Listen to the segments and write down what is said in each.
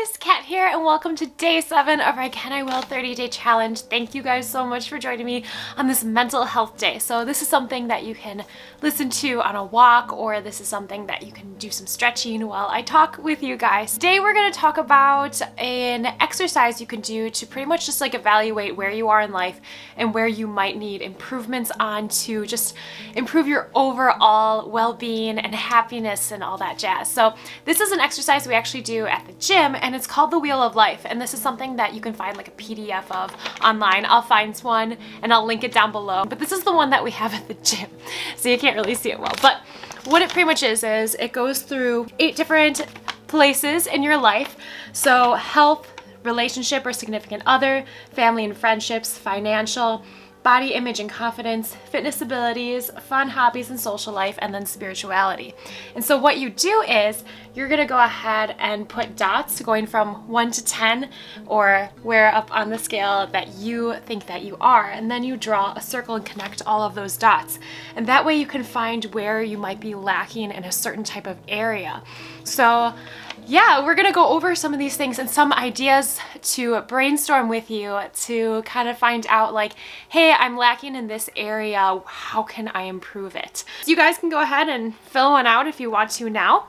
guys, Kat here, and welcome to day 7 of our Can I Will 30-day challenge. Thank you guys so much for joining me on this mental health day. So this is something that you can listen to on a walk, or this is something that you can do some stretching while I talk with you guys. Today we're going to talk about an exercise you can do to pretty much just like evaluate where you are in life and where you might need improvements on to just improve your overall well-being and happiness and all that jazz. So this is an exercise we actually do at the gym, and it's called the Wheel of Life, and this is something that you can find like a PDF of online. I'll find one and I'll link it down below, but this is the one that we have at the gym, so you can't really see it well. But what it pretty much is it goes through 8 different places in your life. So health, relationship or significant other, family and friendships, financial, body image and confidence, fitness abilities, fun, hobbies and social life, and then spirituality. And so what you do is you're gonna go ahead and put dots going from 1 to 10, or where up on the scale that you think that you are, and then you draw a circle and connect all of those dots. And that way you can find where you might be lacking in a certain type of area. So yeah, we're gonna go over some of these things and some ideas to brainstorm with you to kind of find out like, hey, I'm lacking in this area, how can I improve it? So you guys can go ahead and fill one out if you want to now,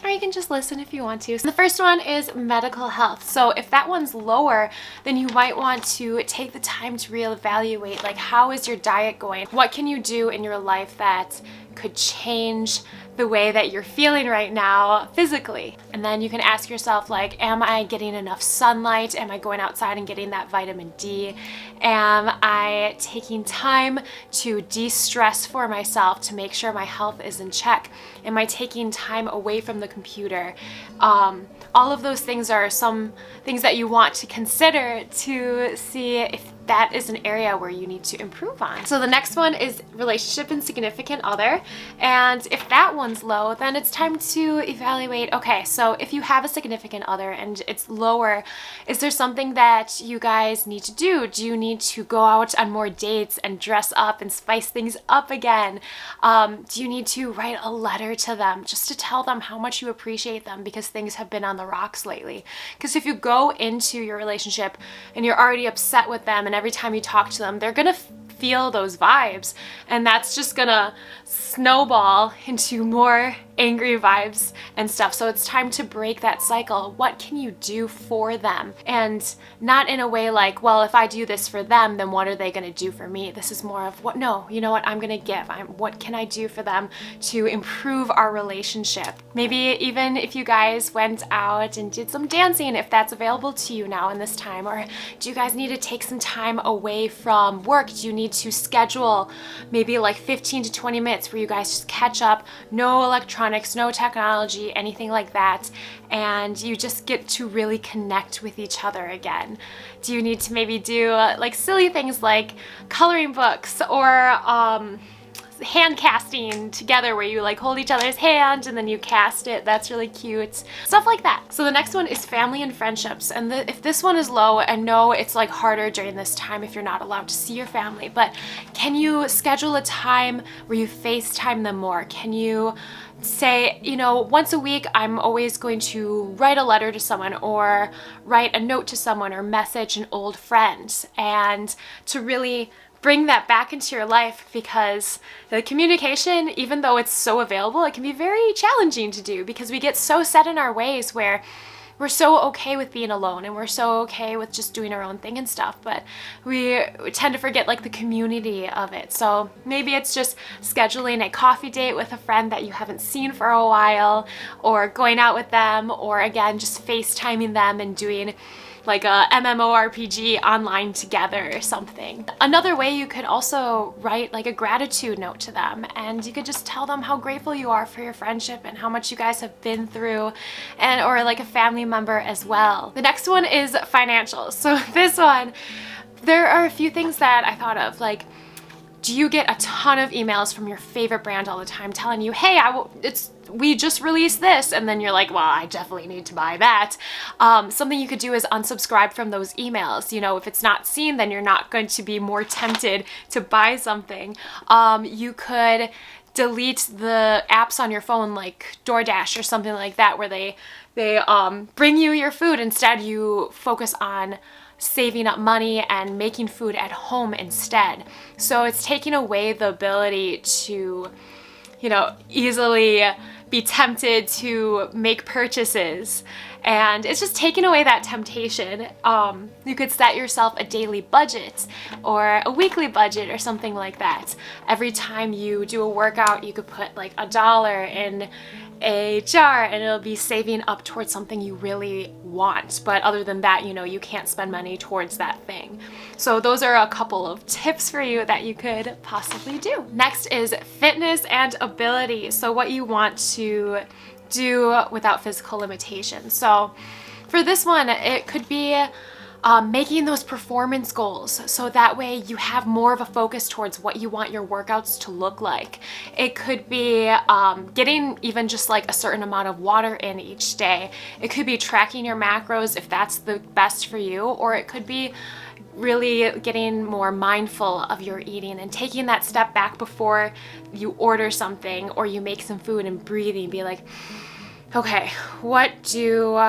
or you can just listen if you want to. So the first one is medical health. So if that one's lower, then you might want to take the time to reevaluate, like, how is your diet going? What can you do in your life that could change the way that you're feeling right now physically? And then you can ask yourself, like, am I getting enough sunlight? Am I going outside and getting that vitamin D? Am I taking time to de-stress for myself to make sure my health is in check? Am I taking time away from the computer? All of those things are some things that you want to consider to see if that is an area where you need to improve on. So the next one is relationship and significant other. And if that one's low, then it's time to evaluate, okay, so if you have a significant other and it's lower, is there something that you guys need to do? Do you need to go out on more dates and dress up and spice things up again? Do you need to write a letter to them just to tell them how much you appreciate them because things have been on the rocks lately? Because if you go into your relationship and you're already upset with them, and every time you talk to them, they're gonna feel those vibes, and that's just gonna snowball into more angry vibes and stuff. So it's time to break that cycle. What can you do for them? And not in a way like, well, if I do this for them, then what are they gonna do for me? This is more of, what? No, you know what, I'm gonna give. What can I do for them to improve our relationship? Maybe even if you guys went out and did some dancing, if that's available to you now in this time, or do you guys need to take some time away from work? Do you need to schedule maybe like 15 to 20 minutes where you guys just catch up, no electronics, no technology, anything like that, and you just get to really connect with each other again? Do you need to maybe do like silly things like coloring books, or hand casting together where you like hold each other's hand and then you cast it? That's really cute. Stuff like that. So the next one is family and friendships. And if this one is low, and no, it's like harder during this time if you're not allowed to see your family, but can you schedule a time where you FaceTime them more? Can you say, you know, once a week I'm always going to write a letter to someone, or write a note to someone, or message an old friend, and to really bring that back into your life? Because the communication, even though it's so available, it can be very challenging to do because we get so set in our ways where we're so okay with being alone and we're so okay with just doing our own thing and stuff, but we tend to forget like the community of it. So maybe it's just scheduling a coffee date with a friend that you haven't seen for a while, or going out with them, or again, just FaceTiming them and doing like a MMORPG online together or something. Another way, you could also write like a gratitude note to them, and you could just tell them how grateful you are for your friendship and how much you guys have been through, and or like a family member as well. The next one is financial. So this one, there are a few things that I thought of, like, do you get a ton of emails from your favorite brand all the time telling you, hey, we just released this, and then you're like, well, I definitely need to buy that. Something you could do is unsubscribe from those emails. You know, if it's not seen, then you're not going to be more tempted to buy something. You could delete the apps on your phone like DoorDash or something like that, where they bring you your food. Instead, you focus on saving up money and making food at home instead. So it's taking away the ability to, you know, easily be tempted to make purchases, and it's just taking away that temptation. You could set yourself a daily budget or a weekly budget or something like that. Every time you do a workout, you could put like $1 in a jar and it'll be saving up towards something you really want. But other than that, you know, you can't spend money towards that thing. So those are a couple of tips for you that you could possibly do. Next is fitness and ability. So what you want to do without physical limitations. So for this one, it could be making those performance goals, so that way you have more of a focus towards what you want your workouts to look like. It could be getting even just like a certain amount of water in each day. It could be tracking your macros if that's the best for you, or it could be really getting more mindful of your eating and taking that step back before you order something or you make some food, and breathing, be like, okay, what do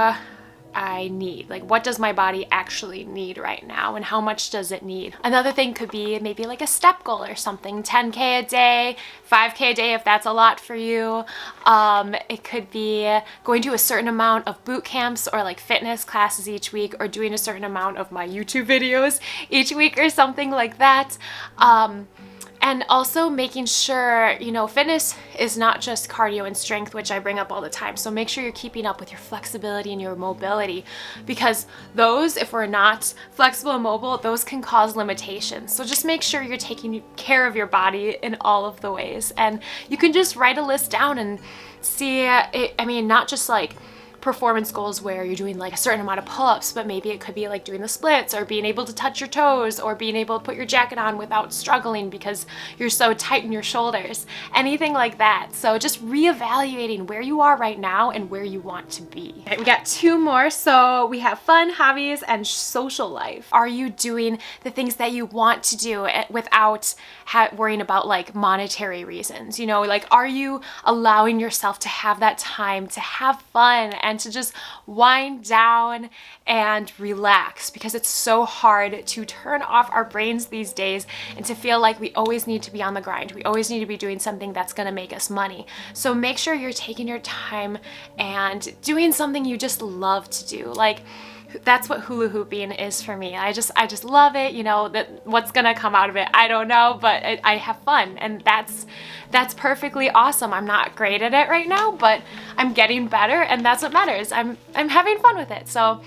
I need? Like, what does my body actually need right now, and how much does it need? Another thing could be maybe like a step goal or something, 10K a day, 5K a day if that's a lot for you. It could be going to a certain amount of boot camps or like fitness classes each week, or doing a certain amount of my YouTube videos each week or something like that. And also making sure, you know, fitness is not just cardio and strength, which I bring up all the time. So make sure you're keeping up with your flexibility and your mobility, because those, if we're not flexible and mobile, those can cause limitations. So just make sure you're taking care of your body in all of the ways. And you can just write a list down and see it. I mean, not just like performance goals where you're doing like a certain amount of pull-ups, but maybe it could be like doing the splits, or being able to touch your toes, or being able to put your jacket on without struggling because you're so tight in your shoulders, anything like that. So just reevaluating where you are right now and where you want to be. Okay, we got two more. So we have fun, hobbies, and social life. Are you doing the things that you want to do without worrying about like monetary reasons? You know, like, are you allowing yourself to have that time to have fun and to just wind down and relax? Because it's so hard to turn off our brains these days and to feel like we always need to be on the grind. We always need to be doing something that's going to make us money. So make sure you're taking your time and doing something you just love to do. Like, that's what hula hooping is for me. I just love it. You know, that what's gonna come out of it, I don't know, but I have fun, and that's perfectly awesome. I'm not great at it right now, but I'm getting better, and that's what matters. I'm having fun with it. So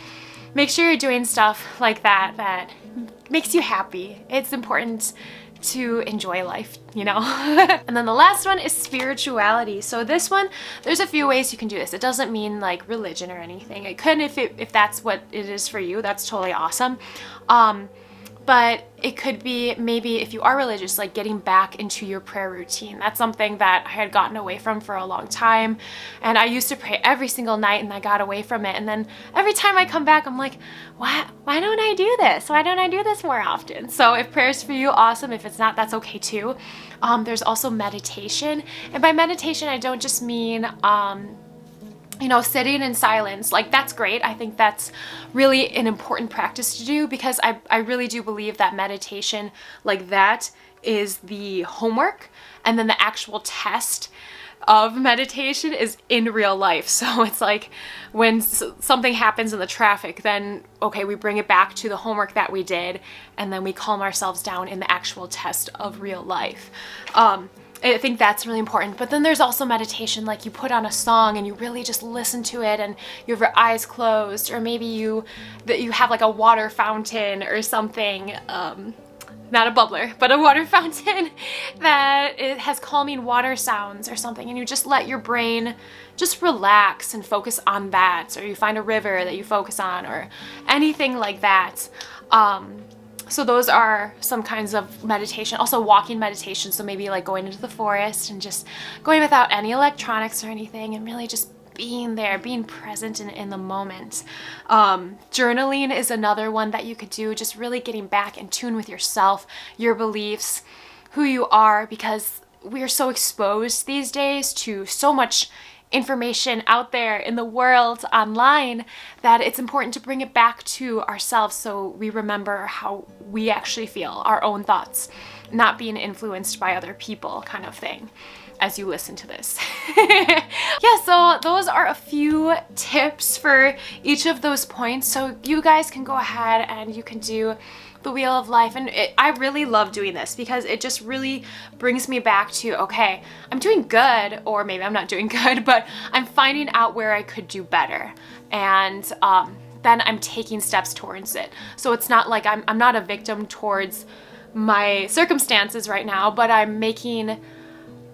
make sure you're doing stuff like that makes you happy. It's important to enjoy life, you know? And then the last one is spirituality. So this one, there's a few ways you can do this. It doesn't mean like religion or anything. It could, if that's what it is for you, that's totally awesome. But it could be maybe if you are religious, like getting back into your prayer routine. That's something that I had gotten away from for a long time. And I used to pray every single night, and I got away from it. And then every time I come back, I'm like, why don't I do this? Why don't I do this more often? So if prayer's for you, awesome. If it's not, that's okay too. There's also meditation. And by meditation, I don't just mean, you know, sitting in silence. Like, that's great. I think that's really an important practice to do, because I really do believe that meditation like that is the homework, and then the actual test of meditation is in real life. So it's like when something happens in the traffic, then okay, we bring it back to the homework that we did, and then we calm ourselves down in the actual test of real life. I think that's really important. But then there's also meditation, like you put on a song and you really just listen to it, and you have your eyes closed, or maybe you have like a water fountain or something, not a bubbler, but a water fountain that it has calming water sounds or something, and you just let your brain just relax and focus on that, or you find a river that you focus on, or anything like that. So those are some kinds of meditation. Also walking meditation, so maybe like going into the forest and just going without any electronics or anything, and really just being there, being present in the moment. Journaling is another one that you could do, just really getting back in tune with yourself, your beliefs, who you are, because we're so exposed these days to so much information out there in the world online that it's important to bring it back to ourselves so we remember how we actually feel, our own thoughts, not being influenced by other people kind of thing as you listen to this. Yeah, so those are a few tips for each of those points. So you guys can go ahead and you can do the wheel of life. And I really love doing this because it just really brings me back to, okay, I'm doing good, or maybe I'm not doing good, but I'm finding out where I could do better. And then I'm taking steps towards it. So it's not like I'm not a victim towards my circumstances right now, but I'm making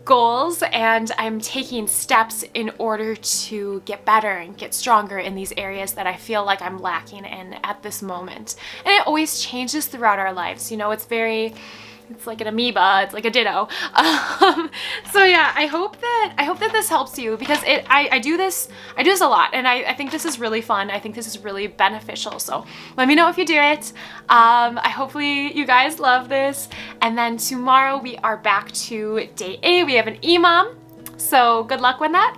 goals and I'm taking steps in order to get better and get stronger in these areas that I feel like I'm lacking in at this moment. And it always changes throughout our lives. You know, it's like an amoeba, it's like a ditto. So yeah, I hope that this helps you, because I do this a lot, and I think this is really fun. I think this is really beneficial. So let me know if you do it. Hopefully you guys love this. And then tomorrow we are back to day 8. We have an EMOM, so good luck with that.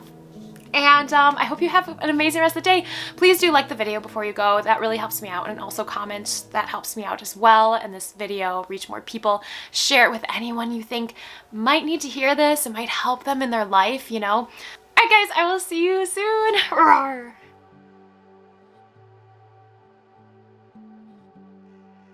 And I hope you have an amazing rest of the day. Please do like the video before you go. That really helps me out. And also comment. That helps me out as well. And this video reach more people. Share it with anyone you think might need to hear this. It might help them in their life, you know. All right, guys, I will see you soon. RAWRR.